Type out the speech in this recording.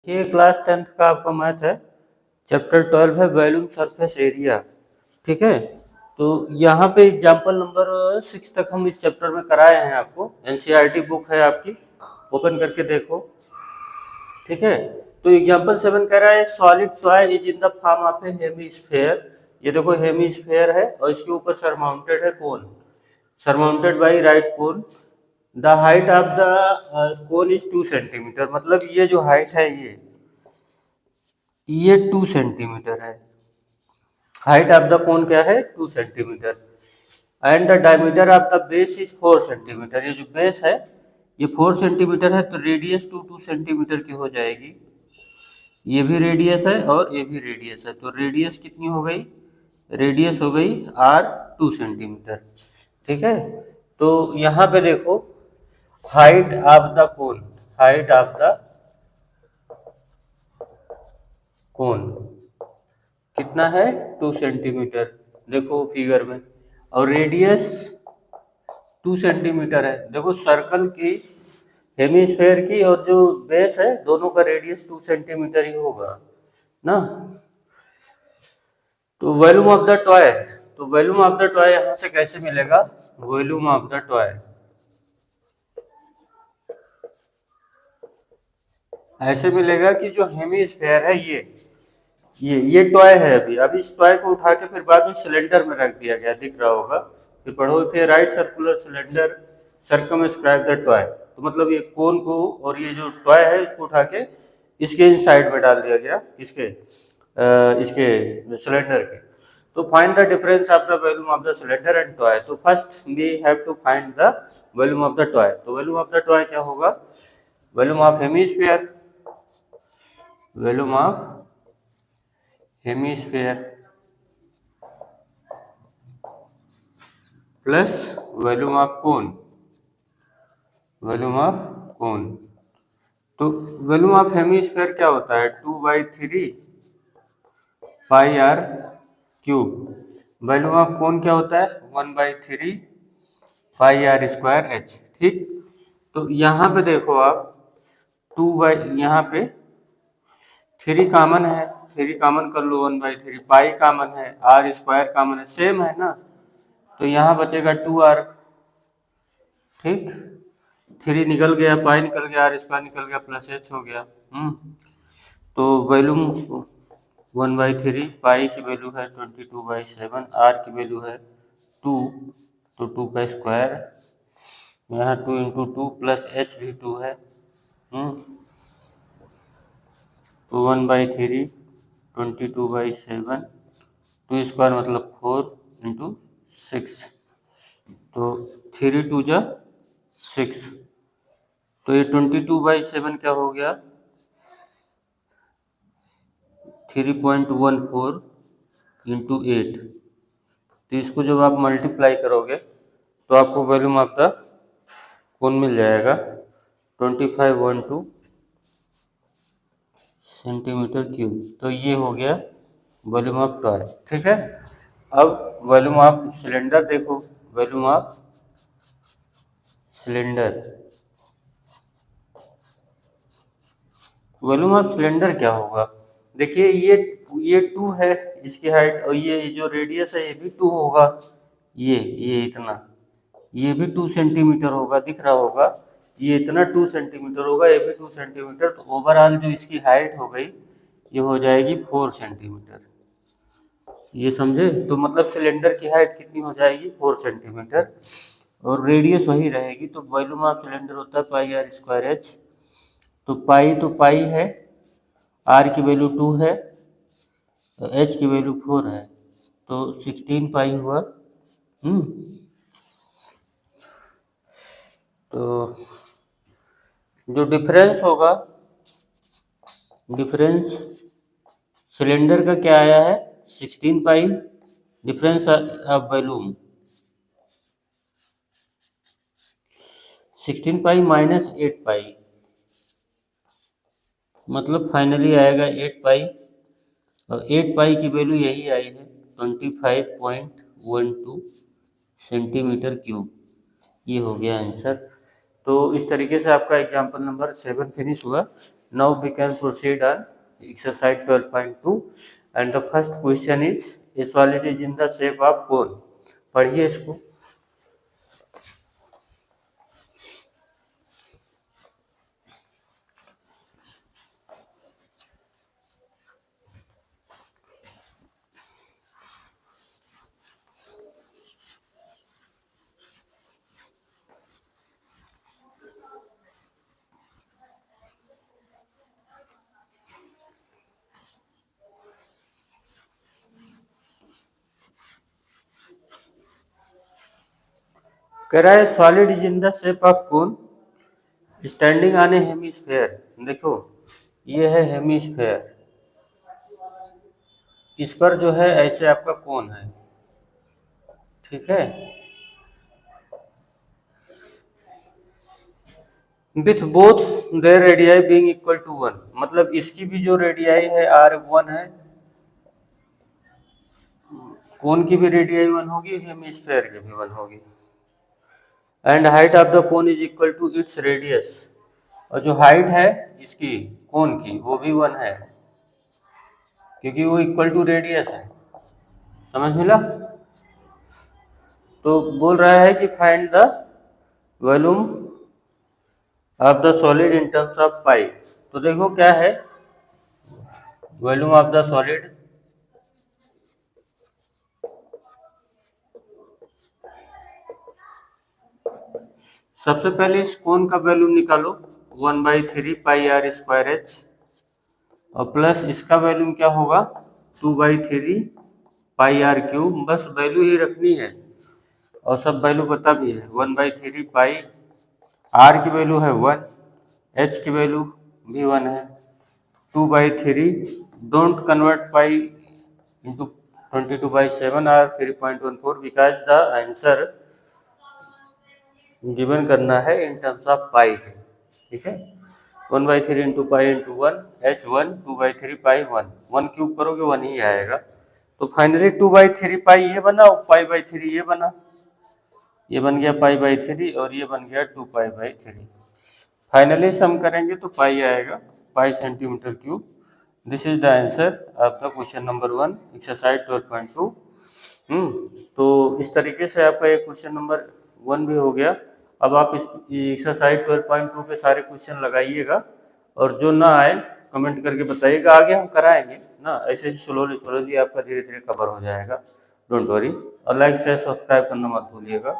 ये class 10th का आपका मैथ है, चैप्टर 12 है वॉल्यूम सरफेस एरिया। ठीक है, तो यहाँ पे एग्जाम्पल नंबर 6 तक हम इस चैप्टर में कराए हैं आपको। एनसीईआरटी बुक है आपकी, ओपन करके देखो। ठीक है, तो एग्जाम्पल 7 कह रहा है solid toy is in the form of a hemisphere. ये देखो हेमीस्फेयर है और इसके ऊपर सरमाउंटेड है cone, surmounted by right cone. The height of the cone is 2 centimetre. मतलब ये जो हाइट है ये 2 सेंटीमीटर है। हाइट ऑफ द कोन क्या है? 2 centimetre. And the diameter of the base is 4 centimetre. ये जो बेस है ये 4 सेंटीमीटर है, तो रेडियस 2 सेंटीमीटर की हो जाएगी। ये भी रेडियस है और ये भी रेडियस है, तो रेडियस कितनी हो गई? रेडियस हो गई r 2 सेंटीमीटर। ठीक है, तो यहाँ पे देखो height of the cone, height of the कोन कितना है? 2 सेंटीमीटर, देखो फिगर में। और रेडियस 2 सेंटीमीटर है। देखो सर्कल की, हेमीस्फेयर की और जो बेस है दोनों का रेडियस 2 सेंटीमीटर ही होगा ना। तो volume of the toy, so volume of the toy यहाँ से कैसे मिलेगा? वॉल्यूम ऑफ द टॉय ऐसे मिलेगा कि जो हेमीस्फेयर है ये टॉय है। अभी इस टॉय को उठा के फिर बाद में सिलेंडर में रख दिया गया, दिख रहा होगा। फिर पढ़ोगे right circular cylinder circumscribe the toy. तो मतलब ये कोन को और ये जो टॉय है इसको उठा के इसके इन साइड में डाल दिया गया, इसके सिलेंडर के। तो find the difference of the volume of the cylinder and toy. So first we have to find the volume of the toy. So volume of the toy क्या होगा? Volume of hemisphere, volume of hemisphere plus volume of cone, volume of cone. So volume of hemisphere क्या होता है? 2/3 pi r cube. Volume of cone क्या होता है? 1/3 पाई are square H. ठीक, तो यहाँ पे देखो आप 2 यहाँ पे 3 कॉमन है, 3 कॉमन कर लो, 1/3 पाई कॉमन है, आर स्क्वायर कॉमन है, सेम है ना। तो यहाँ बचेगा 2r। ठीक, 3 निकल गया, पाई निकल गया, आर स्क्वायर निकल गया, प्लस एच हो गया। तो वॉल्यूम 1/3, पाई की वैल्यू है 22/7, आर की वैल्यू है 2, तो 2 का स्क्वायर, यहाँ 2 इंटू 2 प्लस एच भी 2 है। तो 1/3 22/7, 2 स्क्वायर मतलब 4 इंटू 6, तो 3 2 जा 6। तो ये 22/7 क्या हो गया? 3.14 इंटू 8। तो इसको जब आप मल्टीप्लाई करोगे तो आपको वॉल्यूम ऑफ द कोन मिल जाएगा 2512 सेंटीमीटर क्यूब। तो ये हो गया वॉल्यूम ऑफ टॉय। ठीक है, अब वॉल्यूम ऑफ सिलेंडर देखो, volume of cylinder, volume of cylinder क्या होगा? देखिए ये 2 है इसकी हाइट, और ये जो रेडियस है ये भी 2 होगा। ये इतना, ये भी 2 सेंटीमीटर होगा, दिख रहा होगा। ये इतना 2 सेंटीमीटर होगा, ये भी 2 सेंटीमीटर। तो ओवरऑल जो इसकी हाइट हो गई ये हो जाएगी 4 सेंटीमीटर। ये समझे? तो मतलब सिलेंडर की हाइट कितनी हो जाएगी? 4 सेंटीमीटर, और रेडियस वही रहेगी। तो वॉल्यूम ऑफ सिलेंडर होता है पाई आर स्क्वायर एच। तो पाई है, आर की वैल्यू 2 है, तो एच की वैल्यू 4 है, तो 16 पाई हुआ। तो जो डिफरेंस होगा, डिफरेंस सिलेंडर का क्या आया है? 16 pi. Difference of volume 16 pi minus 8 pi, मतलब फाइनली आएगा 8 पाई। और 8 पाई की वैल्यू यही आई है 25.12 सेंटीमीटर क्यूब। ये हो गया आंसर। तो इस तरीके से आपका एग्जाम्पल नंबर 7 फिनिश हुआ। Now we can proceed on exercise 12.2 and the first question is a solid is in the shape of cone. पढ़िए इसको। कह रहा है solid is in the shape of cone standing on A hemisphere. देखो ये है hemisphere, इस पर जो है ऐसे आपका कोन है, ठीक है। With both their radii being equal to 1, मतलब इसकी भी जो रेडियाई है R1 है, कोन की भी रेडियाई 1 होगी, हेमिस्फेयर की भी 1 होगी। And height of the cone is equal to its radius, और जो हाइट है इसकी कोन की वो भी 1 है, क्योंकि वो इक्वल टू रेडियस है। समझ मिला? तो बोल रहा है कि find the volume of the solid in terms of pi. So देखो क्या है वॉल्यूम ऑफ द सॉलिड, सबसे पहले इस कोन का वैल्यूम निकालो 1/3 पाई आर स्क्वायर एच, और प्लस इसका वैल्यूम क्या होगा 2/3 पाई आर क्यूब। बस वैल्यू ही रखनी है और सब वैल्यू पता भी है। 1/3 पाई, आर की वैल्यू है 1, एच की वैल्यू भी 1 है, 2/3, डोंट कन्वर्ट पाई इंटू 22/7 और 3.14 बिकॉज द आंसर गिवन करना है इन टर्म्स ऑफ पाई, ठीक है। 1/3 इंटू पाई इंटू 1, H1 2/3 पाई 1, 1 क्यूब करोगे 1 ही आएगा। तो फाइनली 2/3 पाई ये बना और पाई/3 ये बना, ये बन गया पाई/3 और ये बन गया 2 पाई/3। फाइनली सम करेंगे तो पाई आएगा, पाई centimetre cube. This is the answer of the question number 1 exercise 12.2। तो इस तरीके से आपका एक क्वेश्चन नंबर 1 भी हो गया। अब आप इस एक्सरसाइज 12.2 पे सारे क्वेश्चन लगाइएगा और जो ना आए कमेंट करके बताइएगा, आगे हम कराएंगे ना, ऐसे ही स्लोली स्लोली आपका धीरे धीरे कवर हो जाएगा। डोंट वरी, और लाइक शेयर सब्सक्राइब करना मत भूलिएगा।